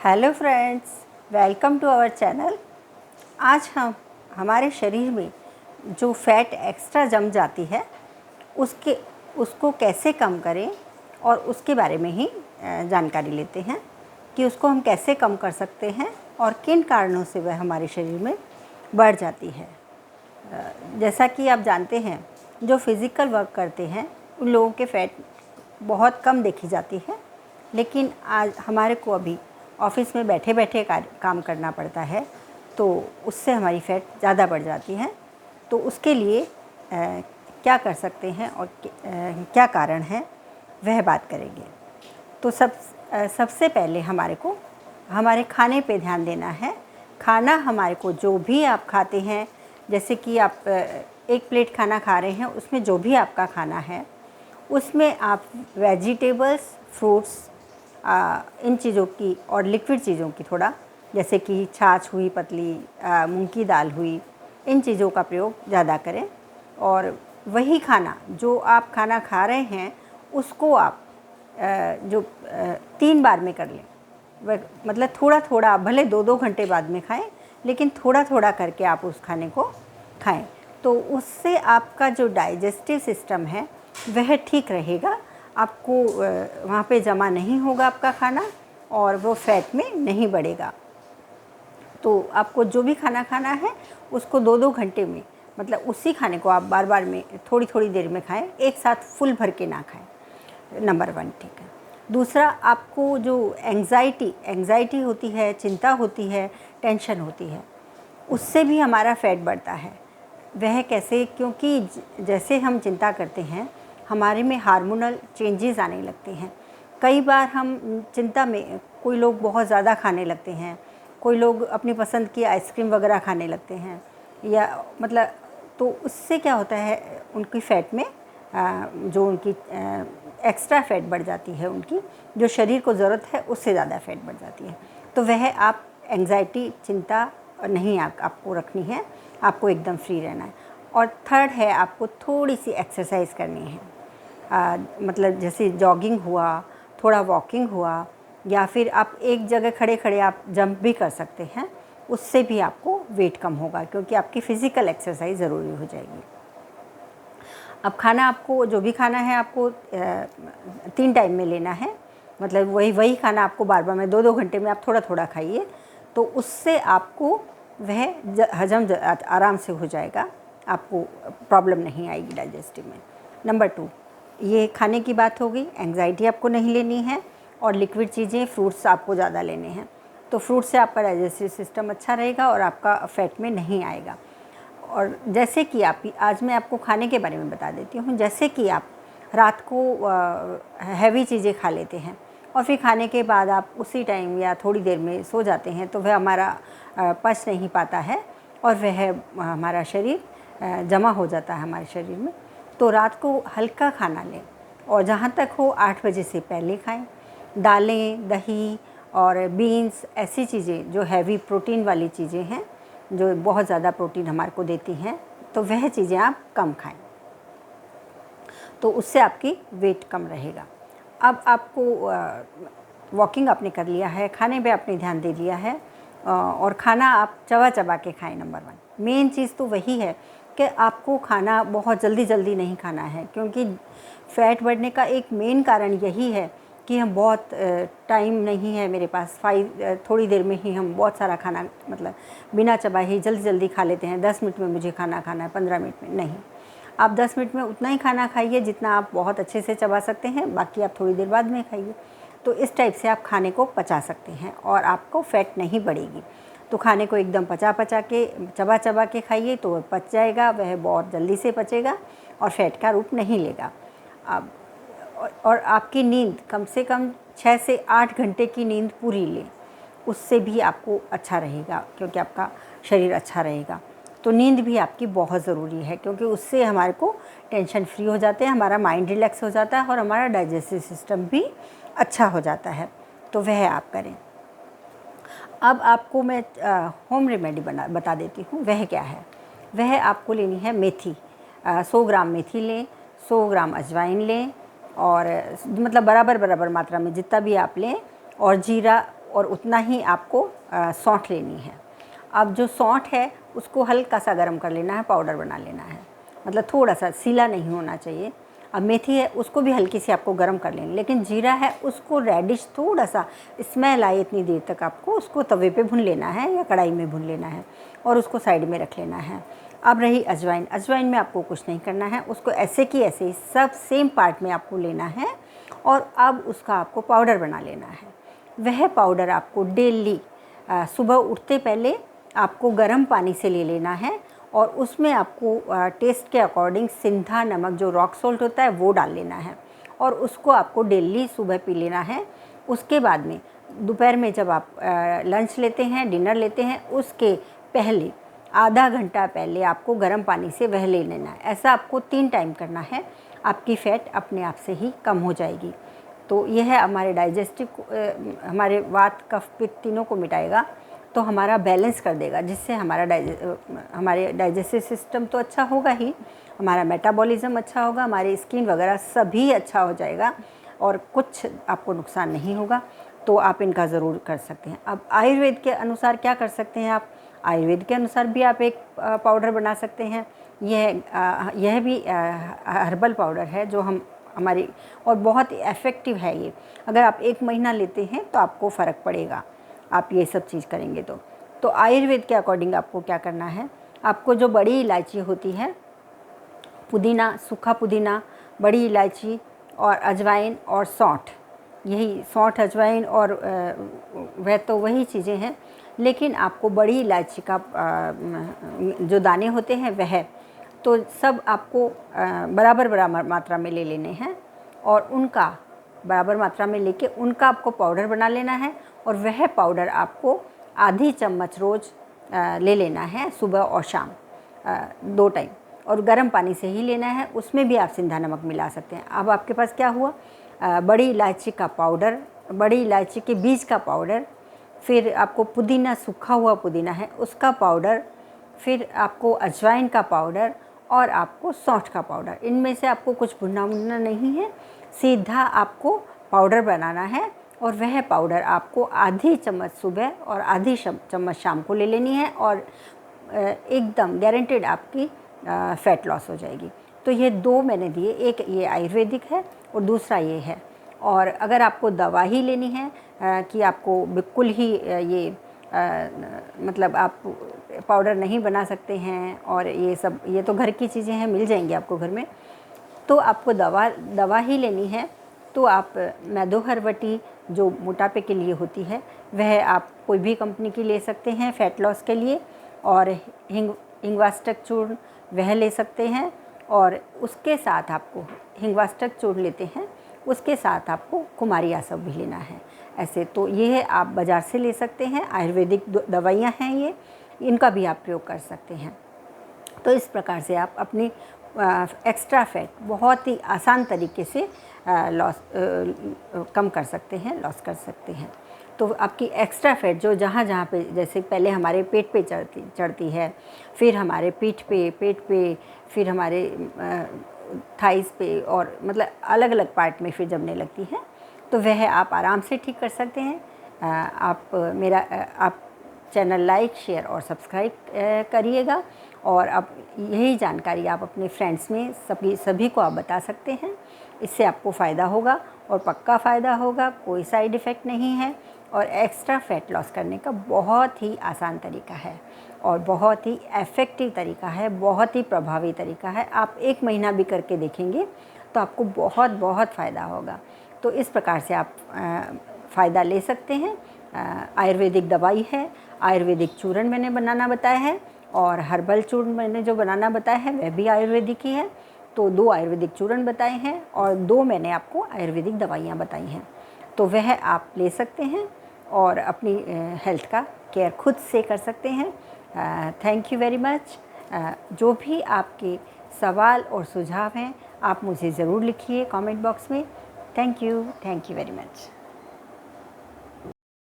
Hello friends, welcome to our channel. आज हम हमारे शरीर में जो फैट एक्स्ट्रा जम जाती है उसको कैसे कम करें और उसके बारे में ही जानकारी लेते हैं कि उसको हम कैसे कम कर सकते हैं और किन कारणों से वह हमारे शरीर में बढ़ जाती है। जैसा कि आप जानते हैं, जो फिज़िकल वर्क करते हैं उन लोगों के फैट बहुत कम देखी जाती है, लेकिन आज हमारे को अभी ऑफिस में बैठे बैठे काम करना पड़ता है, तो उससे हमारी फ़ैट ज़्यादा बढ़ जाती है। तो उसके लिए क्या कर सकते हैं और क्या कारण है, वह बात करेंगे। तो सबसे पहले हमारे को हमारे खाने पे ध्यान देना है। खाना हमारे को जो भी आप खाते हैं, जैसे कि आप एक प्लेट खाना खा रहे हैं, उसमें जो भी आपका खाना है उसमें आप वेजिटेबल्स, फ्रूट्स, इन चीज़ों की और लिक्विड चीज़ों की थोड़ा, जैसे कि छाछ हुई पतली, मूंग की दाल हुई, इन चीज़ों का प्रयोग ज़्यादा करें। और वही खाना जो आप खाना खा रहे हैं उसको आप 3 बार में कर लें। वह मतलब थोड़ा थोड़ा, भले 2-2 घंटे बाद में खाएं, लेकिन थोड़ा थोड़ा करके आप उस खाने को खाएं। तो उससे आपका जो डाइजेस्टिव सिस्टम है वह ठीक रहेगा। आपको वहाँ पे जमा नहीं होगा आपका खाना और वो फैट में नहीं बढ़ेगा। तो आपको जो भी खाना खाना है उसको 2-2 घंटे में, मतलब उसी खाने को आप बार बार में थोड़ी थोड़ी देर में खाएं, एक साथ फुल भर के ना खाएं। नंबर 1, ठीक है। दूसरा, आपको जो एंग्जाइटी होती है, चिंता होती है, टेंशन होती है, उससे भी हमारा फैट बढ़ता है। वह कैसे? क्योंकि जैसे हम चिंता करते हैं हमारे में हार्मोनल चेंजेस आने लगते हैं। कई बार हम चिंता में, कोई लोग बहुत ज़्यादा खाने लगते हैं, कोई लोग अपनी पसंद की आइसक्रीम वगैरह खाने लगते हैं, या मतलब तो उससे क्या होता है, उनकी फ़ैट में जो उनकी एक्स्ट्रा फ़ैट बढ़ जाती है, उनकी जो शरीर को ज़रूरत है उससे ज़्यादा फ़ैट बढ़ जाती है। तो वह आप एंग्जाइटी, चिंता नहीं आपको रखनी है, आपको एकदम फ्री रहना है। और थर्ड है, आपको थोड़ी सी एक्सरसाइज करनी है। मतलब जैसे जॉगिंग हुआ, थोड़ा वॉकिंग हुआ, या फिर आप एक जगह खड़े खड़े आप जंप भी कर सकते हैं। उससे भी आपको वेट कम होगा, क्योंकि आपकी फ़िज़िकल एक्सरसाइज ज़रूरी हो जाएगी। अब खाना, आपको जो भी खाना है आपको 3 टाइम में लेना है। मतलब वही खाना आपको बार बार में 2-2 घंटे में आप थोड़ा थोड़ा खाइए, तो उससे आपको वह हजम आराम से हो जाएगा, आपको प्रॉब्लम नहीं आएगी डाइजेस्टिव में। नंबर 2, ये खाने की बात हो गई। एंग्जाइटी आपको नहीं लेनी है, और लिक्विड चीज़ें, फ्रूट्स आपको ज़्यादा लेने हैं। तो फ्रूट से आपका डाइजेस्टिव सिस्टम अच्छा रहेगा और आपका फैट में नहीं आएगा। और जैसे कि आज मैं आपको खाने के बारे में बता देती हूँ। जैसे कि आप रात को हैवी चीज़ें खा लेते हैं और फिर खाने के बाद आप उसी टाइम या थोड़ी देर में सो जाते हैं, तो वह हमारा पच नहीं पाता है और वह हमारा शरीर जमा हो जाता है हमारे शरीर में। तो रात को हल्का खाना लें, और जहाँ तक हो 8 बजे से पहले खाएं। दालें, दही और बीन्स, ऐसी चीज़ें जो हैवी प्रोटीन वाली चीज़ें हैं, जो बहुत ज़्यादा प्रोटीन हमारे को देती हैं, तो वह चीज़ें आप कम खाएं, तो उससे आपकी वेट कम रहेगा। अब आपको वॉकिंग आपने कर लिया है, खाने पे आपने ध्यान दे दिया है, और खाना आप चबा चबा के खाएं। नंबर 1 मेन चीज़ तो वही है कि आपको खाना बहुत जल्दी जल्दी नहीं खाना है, क्योंकि फ़ैट बढ़ने का एक मेन कारण यही है कि हम बहुत टाइम नहीं है मेरे पास, थोड़ी देर में ही हम बहुत सारा खाना, मतलब बिना चबाए ही जल्दी जल्दी खा लेते हैं। 10 मिनट में मुझे खाना खाना है, 15 मिनट में नहीं। आप 10 मिनट में उतना ही खाना खाइए जितना आप बहुत अच्छे से चबा सकते हैं, बाकी आप थोड़ी देर बाद में खाइए। तो इस टाइप से आप खाने को पचा सकते हैं और आपको फ़ैट नहीं बढ़ेगी। तो खाने को एकदम पचा के, चबा चबा के खाइए, तो वह पच जाएगा, वह बहुत जल्दी से पचेगा और फैट का रूप नहीं लेगा। अब और आपकी नींद कम से कम 6 से 8 घंटे की नींद पूरी लें, उससे भी आपको अच्छा रहेगा, क्योंकि आपका शरीर अच्छा रहेगा। तो नींद भी आपकी बहुत ज़रूरी है, क्योंकि उससे हमारे को टेंशन फ्री हो जाते हैं, हमारा माइंड रिलैक्स हो जाता है और हमारा डाइजेस्टिव सिस्टम भी अच्छा हो जाता है। तो वह आप करें। अब आपको मैं होम रेमेडी बता देती हूँ, वह क्या है। वह आपको लेनी है मेथी। 100 ग्राम मेथी लें, 100 ग्राम अजवाइन लें, और मतलब बराबर बराबर मात्रा में जितना भी आप लें, और जीरा और उतना ही आपको सौंठ लेनी है। अब जो सौंठ है उसको हल्का सा गर्म कर लेना है, पाउडर बना लेना है, मतलब थोड़ा सा सीला नहीं होना चाहिए। अब मेथी है उसको भी हल्की सी आपको गर्म कर लेनी, लेकिन जीरा है उसको रेडिश थोड़ा सा स्मेल आए इतनी देर तक आपको उसको तवे पे भून लेना है या कढ़ाई में भून लेना है और उसको साइड में रख लेना है। अब रही अजवाइन, अजवाइन में आपको कुछ नहीं करना है, उसको ऐसे की ऐसे ही सब सेम पार्ट में आपको लेना है और अब उसका आपको पाउडर बना लेना है। वह पाउडर आपको डेली सुबह उठते पहले आपको गर्म पानी से ले लेना है और उसमें आपको टेस्ट के अकॉर्डिंग सिंधा नमक जो रॉक सॉल्ट होता है वो डाल लेना है और उसको आपको डेली सुबह पी लेना है। उसके बाद में दोपहर में जब आप लंच लेते हैं, डिनर लेते हैं, उसके पहले आधा घंटा पहले आपको गर्म पानी से वह ले लेना है। ऐसा आपको 3 टाइम करना है, आपकी फ़ैट अपने आप से ही कम हो जाएगी। तो यह है हमारे डाइजेस्टिव हमारे वात कफ पित्त तीनों को मिटाएगा, तो हमारा बैलेंस कर देगा, जिससे हमारे डाइजेस्टिव सिस्टम तो अच्छा होगा ही, हमारा मेटाबॉलिज्म अच्छा होगा, हमारी स्किन वगैरह सभी अच्छा हो जाएगा और कुछ आपको नुकसान नहीं होगा। तो आप इनका ज़रूर कर सकते हैं। अब आयुर्वेद के अनुसार क्या कर सकते हैं आप? आयुर्वेद के अनुसार भी आप एक पाउडर बना सकते हैं। यह भी हर्बल पाउडर है जो हमारी और बहुत इफ़ेक्टिव है ये। अगर आप 1 महीना लेते हैं तो आपको फ़र्क पड़ेगा, आप ये सब चीज़ करेंगे तो आयुर्वेद के अकॉर्डिंग आपको क्या करना है, आपको जो बड़ी इलायची होती है, पुदीना, सूखा पुदीना, बड़ी इलायची और अजवाइन और सौंठ, यही सौंठ अजवाइन और वह तो वही चीज़ें हैं, लेकिन आपको बड़ी इलायची का जो दाने होते हैं वह तो सब आपको बराबर मात्रा में ले लेने हैं और उनका बराबर मात्रा में लेके उनका आपको पाउडर बना लेना है और वह पाउडर आपको आधी चम्मच रोज़ ले लेना है, सुबह और शाम 2 टाइम, और गर्म पानी से ही लेना है। उसमें भी आप सिंधा नमक मिला सकते हैं। अब आपके पास क्या हुआ, बड़ी इलायची का पाउडर, बड़ी इलायची के बीज का पाउडर, फिर आपको पुदीना, सूखा हुआ पुदीना है उसका पाउडर, फिर आपको अजवाइन का पाउडर और आपको सौंठ का पाउडर। इनमें से आपको कुछ भुनना नहीं है, सीधा आपको पाउडर बनाना है और वह पाउडर आपको आधी चम्मच सुबह और आधी चम्मच शाम को ले लेनी है और एकदम गारंटेड आपकी फ़ैट लॉस हो जाएगी। तो ये 2 मैंने दिए, एक ये आयुर्वेदिक है और दूसरा ये है। और अगर आपको दवा ही लेनी है कि आपको बिल्कुल ही मतलब आप पाउडर नहीं बना सकते हैं और ये तो घर की चीज़ें हैं, मिल जाएंगी आपको घर में, तो आपको दवा ही लेनी है तो आप मैदोहरवटी जो मोटापे के लिए होती है वह आप कोई भी कंपनी की ले सकते हैं फ़ैट लॉस के लिए, और हिंगवाष्टक चूर्ण वह ले सकते हैं, और उसके साथ आपको हिंगवाष्टक चूर्ण लेते हैं उसके साथ आपको कुमारी आसव भी लेना है। ऐसे तो ये है, आप बाज़ार से ले सकते हैं, आयुर्वेदिक दवाइयाँ हैं ये, इनका भी आप प्रयोग कर सकते हैं। तो इस प्रकार से आप अपनी एक्स्ट्रा फैट बहुत ही आसान तरीके से कम कर सकते हैं, लॉस कर सकते हैं। तो आपकी एक्स्ट्रा फैट जो जहाँ जहाँ पे, जैसे पहले हमारे पेट पे चढ़ती है, फिर हमारे पीठ पे, पेट पे, फिर हमारे थाइस पे, और मतलब अलग अलग पार्ट में फिर जमने लगती है, तो वह आप आराम से ठीक कर सकते हैं। आप चैनल लाइक, शेयर और सब्सक्राइब करिएगा, और अब यही जानकारी आप अपने फ्रेंड्स में सभी को आप बता सकते हैं। इससे आपको फ़ायदा होगा और पक्का फ़ायदा होगा, कोई साइड इफ़ेक्ट नहीं है, और एक्स्ट्रा फैट लॉस करने का बहुत ही आसान तरीका है और बहुत ही इफ़ेक्टिव तरीका है, बहुत ही प्रभावी तरीका है। आप 1 महीना भी करके देखेंगे तो आपको बहुत बहुत फ़ायदा होगा। तो इस प्रकार से आप फ़ायदा ले सकते हैं। आयुर्वेदिक दवाई है, आयुर्वेदिक चूर्ण मैंने बनाना बताया है, और हर्बल चूर्ण मैंने जो बनाना बताया है वह भी आयुर्वेदिक ही है। तो 2 आयुर्वेदिक चूर्ण बताए हैं और 2 मैंने आपको आयुर्वेदिक दवाइयाँ बताई हैं, तो वह आप ले सकते हैं और अपनी हेल्थ का केयर खुद से कर सकते हैं। Thank you very much. जो भी आपके सवाल और सुझाव हैं आप मुझे ज़रूर लिखिए कमेंट बॉक्स में। Thank you very much.